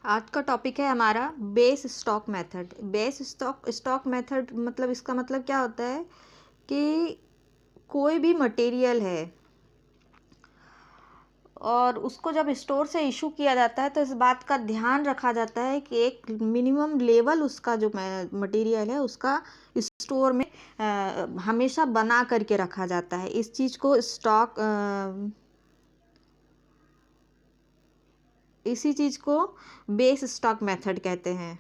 आज का टॉपिक है हमारा base stock method. Base stock method मतलब इसका मतलब क्या होता है कि कोई भी मटेरियल है और उसको जब स्टोर से इशू किया जाता है तो इस बात का ध्यान रखा जाता है कि एक मिनिमम लेवल उसका जो मटेरियल है उसका स्टोर में हमेशा बना करके रखा जाता है। इस चीज़ को इसी चीज़ को बेस स्टॉक मेथड कहते हैं।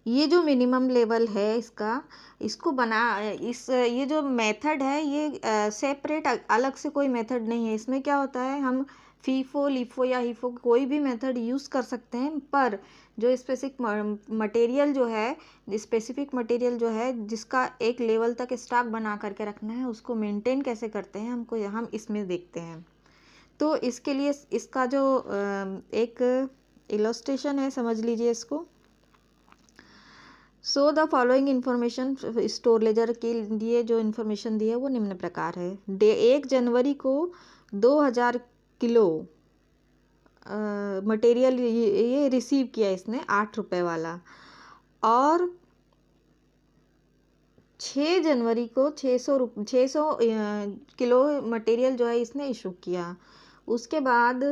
ये जो मिनिमम लेवल है इसको बना इस ये जो मेथड है ये सेपरेट अलग से कोई मेथड नहीं है। इसमें क्या होता है, हम फीफो लीफो या हीफो कोई भी मेथड यूज़ कर सकते हैं, पर जो स्पेसिफिक मटेरियल जो है जिसका एक लेवल तक स्टॉक बना करके रखना है उसको मेंटेन कैसे करते हैं हम इसमें देखते हैं। तो इसके लिए इसका जो एक इलस्ट्रेशन है, समझ लीजिए इसको। So the following information store laser के लिए जो इन्फॉर्मेशन दी है वो निम्न प्रकार है। 1 जनवरी को 2000 किलो मटेरियल ये रिसीव किया इसने 8 रुपये वाला, और 6 जनवरी को 600 किलो मटेरियल जो है इसने इशू किया। उसके बाद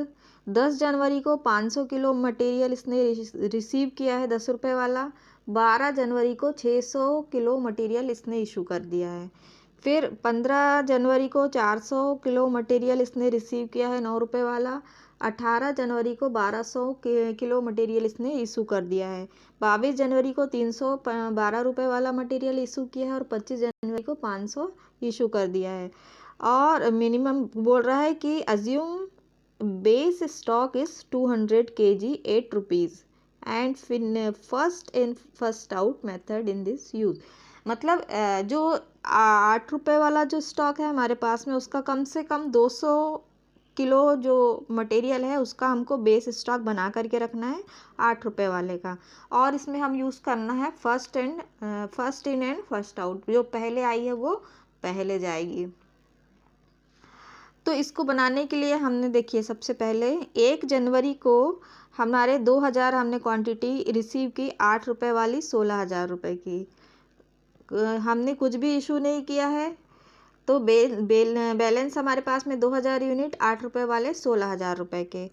10 जनवरी को 500 किलो मटेरियल इसने रिसीव किया है 10 रुपये वाला। 12 जनवरी को 600 किलो मटेरियल इसने इशू कर दिया है। फिर 15 जनवरी को 400 किलो मटेरियल इसने रिसीव किया है 9 रुपये वाला। 18 जनवरी को 1200 किलो मटेरियल इसने इशू कर दिया है। 22 जनवरी को 312 रुपये वाला मटेरियल इशू किया है और 25 जनवरी को 500 इशू कर दिया है। और मिनिमम बोल रहा है कि assume base stock is 200 kg 8 rupees and first in first out method in this use. मतलब जो 8 रुपये वाला जो स्टॉक है हमारे पास में उसका कम से कम 200 किलो जो मटेरियल है उसका हमको बेस स्टॉक बना करके रखना है 8 रुपये वाले का। और इसमें हम यूज़ करना है first in and first out, जो पहले आई है वो पहले जाएगी। तो इसको बनाने के लिए हमने देखिए सबसे पहले 1 जनवरी को हमारे 2000 हमने क्वांटिटी रिसीव की 8 रुपये वाली 16,000 रुपये की। हमने कुछ भी इशू नहीं किया है तो बैलेंस हमारे पास में 2000 यूनिट 8 रुपये वाले 16,000 रुपये के।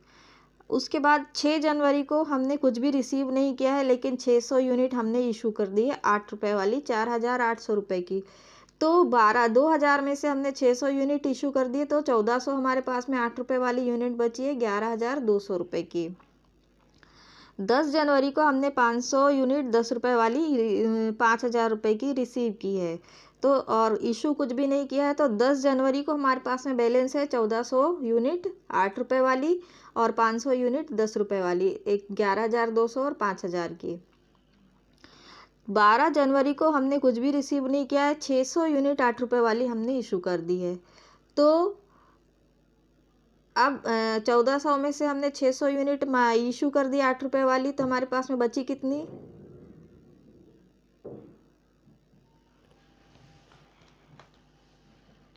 उसके बाद 6 जनवरी को हमने कुछ भी रिसीव नहीं किया है लेकिन 600 यूनिट हमने इशू कर दी है 8 रुपये वाली 4,800 रुपये की। तो 2000 में से हमने 600 यूनिट इशू कर दिए तो 1400 हमारे पास में 8 रुपये वाली यूनिट बची है 11,200 रुपये की। 10 जनवरी को हमने 500 यूनिट 10 रुपये वाली 5,000 रुपये की रिसीव की है, तो और इशू कुछ भी नहीं किया है। तो 10 जनवरी को हमारे पास में बैलेंस है 1400 यूनिट 8 रुपये वाली और 500 यूनिट 10 रुपये वाली, 11,200 और 5,000 की। 12 जनवरी को हमने कुछ भी रिसीव नहीं किया है, 600 यूनिट 8 रुपये वाली हमने इशू कर दी है। तो अब 1400 में से हमने 600 यूनिट इशू कर दी 8 रुपये वाली, तो हमारे पास में बची कितनी,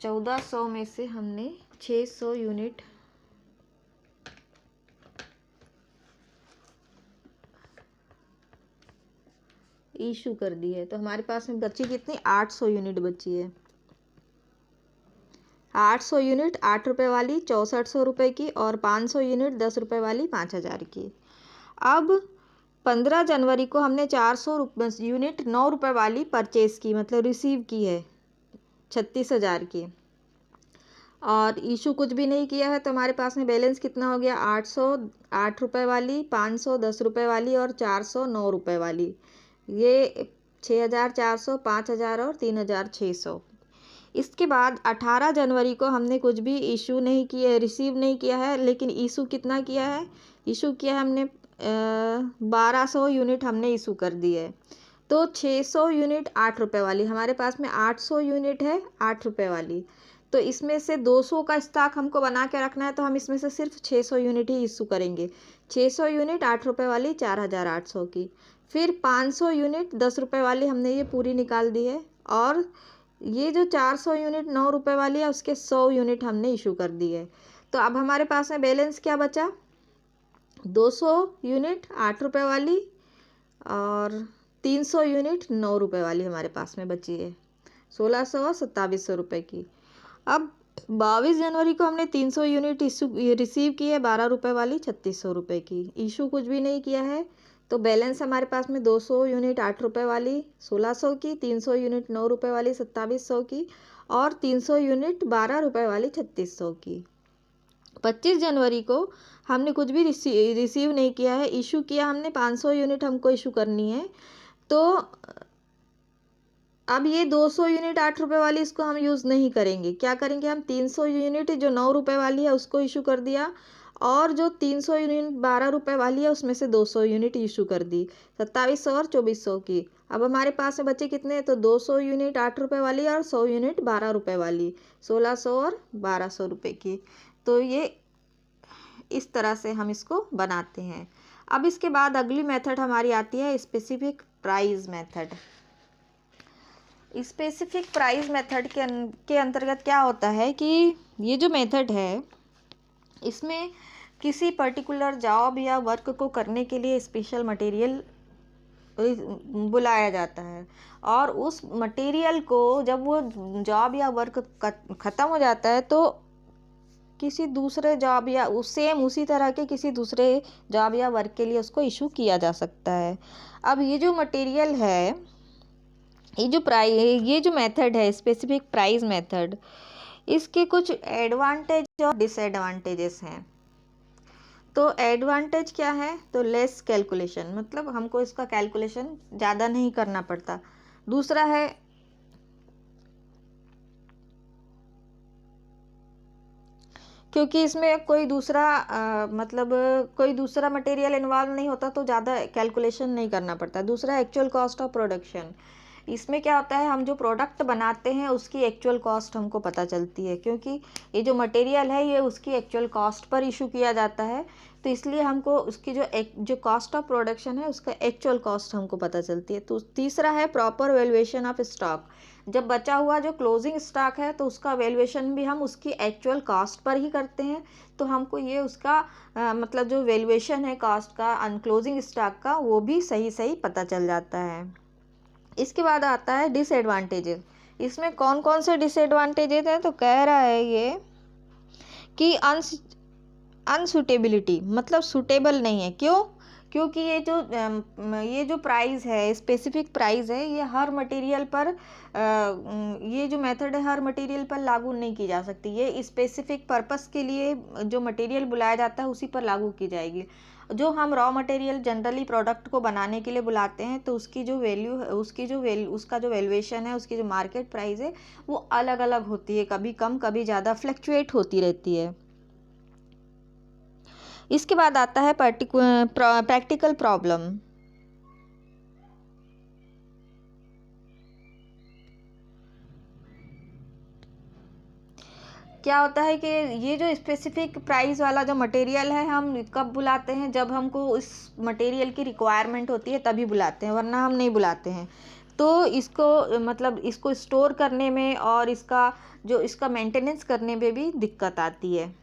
1400 में से हमने 600 यूनिट इशू कर दी है तो हमारे पास में बची कितनी, 800 यूनिट बची है। 800 यूनिट 8 रुपये वाली 6400 रुपये की और 500 यूनिट 10 रुपये वाली 5,000 की। अब 15 जनवरी को हमने 400 यूनिट 9 रुपये वाली परचेज़ की, मतलब रिसीव की है 36,000 की, और इशू कुछ भी नहीं किया है। तो हमारे पास में बैलेंस कितना हो गया, 800 8 रुपये वाली, 500 10 रुपये वाली और 400 9 रुपये वाली। ये 6,400, 5,000 और 3,600। इसके बाद 18 जनवरी को हमने कुछ भी इशू नहीं किया, रिसीव नहीं किया है, लेकिन इशू कितना किया है, इशू किया है हमने 1200 यूनिट हमने इशू कर दी है। तो 600 यूनिट 8 रुपये वाली, हमारे पास में 800 यूनिट है 8 रुपये वाली, तो इसमें से 200 का स्टॉक हमको बना के रखना है, तो हम इसमें से सिर्फ 600 यूनिट ही इशू करेंगे। 600 यूनिट 8 रुपये वाली 4,800 की। फिर 500 यूनिट 10 रुपये वाली हमने ये पूरी निकाल दी है, और ये जो 400 यूनिट 9 रुपये वाली है उसके 100 यूनिट हमने इशू कर दी है। तो अब हमारे पास में बैलेंस क्या बचा, 200 यूनिट 8 रुपये वाली और 300 यूनिट 9 रुपये वाली हमारे पास में बची है, 1600 और 2700 रुपये की। अब 22 जनवरी को हमने 300 यूनिट रिसीव की है 12 रुपये वाली 3600 रुपये की। इशू कुछ भी नहीं किया है, तो बैलेंस हमारे पास में 200 यूनिट 8 रुपये वाली 1600 की, 300 यूनिट 9 रुपये वाली 2700 की और 300 यूनिट 12 रुपये वाली 3600 की। 25 जनवरी को हमने कुछ भी रिसीव नहीं किया है, इशू किया हमने 500 यूनिट हमको इशू करनी है। तो अब ये 200 यूनिट 8 रुपये वाली इसको हम यूज़ नहीं करेंगे, क्या करेंगे हम 300 यूनिट जो 9 रुपये वाली है उसको इशू कर दिया और जो 300 यूनिट 12 रुपये वाली है उसमें से 200 यूनिट इशू कर दी, 2700 और 2400 की। अब हमारे पास में बचे कितने, तो 200 यूनिट 8 रुपये वाली और 100 यूनिट 12 रुपये वाली, 1600 और 1200 रुपये की। तो ये इस तरह से हम इसको बनाते हैं। अब इसके बाद अगली मेथड हमारी आती है specific price method. Specific price method के अंतर्गत क्या होता है कि ये जो मेथड है इसमें किसी पर्टिकुलर जॉब या वर्क को करने के लिए स्पेशल मटेरियल बुलाया जाता है और उस मटेरियल को जब वो जॉब या वर्क ख़त्म हो जाता है तो किसी दूसरे जॉब या उसी तरह के किसी दूसरे जॉब या वर्क के लिए उसको इशू किया जा सकता है। अब ये जो मटेरियल है, ये जो मेथड है स्पेसिफिक प्राइस मेथड, इसके कुछ एडवांटेज और डिसएडवांटेजेस हैं। तो एडवांटेज क्या है, तो लेस कैलकुलेशन, मतलब हमको इसका कैलकुलेशन ज़्यादा नहीं करना पड़ता। दूसरा है क्योंकि इसमें कोई दूसरा कोई दूसरा मटेरियल इन्वॉल्व नहीं होता तो ज़्यादा कैलकुलेशन नहीं करना पड़ता। दूसरा एक्चुअल कॉस्ट ऑफ प्रोडक्शन, इसमें क्या होता है हम जो प्रोडक्ट बनाते हैं उसकी एक्चुअल कॉस्ट हमको पता चलती है, क्योंकि ये जो मटेरियल है ये उसकी एक्चुअल कॉस्ट पर इशू किया जाता है, तो इसलिए हमको उसकी जो कॉस्ट ऑफ प्रोडक्शन है उसका एक्चुअल कॉस्ट हमको पता चलती है। तो तीसरा है प्रॉपर वैल्यूएशन ऑफ स्टॉक, जब बचा हुआ जो क्लोजिंग स्टॉक है तो उसका वैल्यूएशन भी हम उसकी एक्चुअल कॉस्ट पर ही करते हैं, तो हमको ये उसका मतलब जो वैल्यूएशन है कॉस्ट का क्लोजिंग स्टॉक का वो भी सही पता चल जाता है। इसके बाद आता है डिसएडवांटेजेस। इसमें कौन कौन से डिसएडवांटेजेस हैं, तो कह रहा है ये कि अनसूटेबिलिटी, मतलब सूटेबल नहीं है। क्यों, क्योंकि ये जो प्राइस है स्पेसिफिक प्राइस है ये हर मटेरियल पर ये जो मेथड है हर मटेरियल पर लागू नहीं की जा सकती, ये स्पेसिफिक पर्पस के लिए जो मटेरियल बुलाया जाता है उसी पर लागू की जाएगी। जो हम रॉ मटेरियल जनरली प्रोडक्ट को बनाने के लिए बुलाते हैं तो उसकी जो वैल्यू है उसका जो वैल्यूएशन है उसकी जो मार्केट प्राइस है वो अलग अलग होती है, कभी कम कभी ज़्यादा फ्लक्चुएट होती रहती है। इसके बाद आता है प्रैक्टिकल प्रॉब्लम। क्या होता है कि ये जो स्पेसिफिक प्राइस वाला जो मटेरियल है हम कब बुलाते हैं, जब हमको इस मटेरियल की रिक्वायरमेंट होती है तभी बुलाते हैं, वरना हम नहीं बुलाते हैं। तो इसको स्टोर करने में और इसका मेंटेनेंस करने में भी दिक्कत आती है।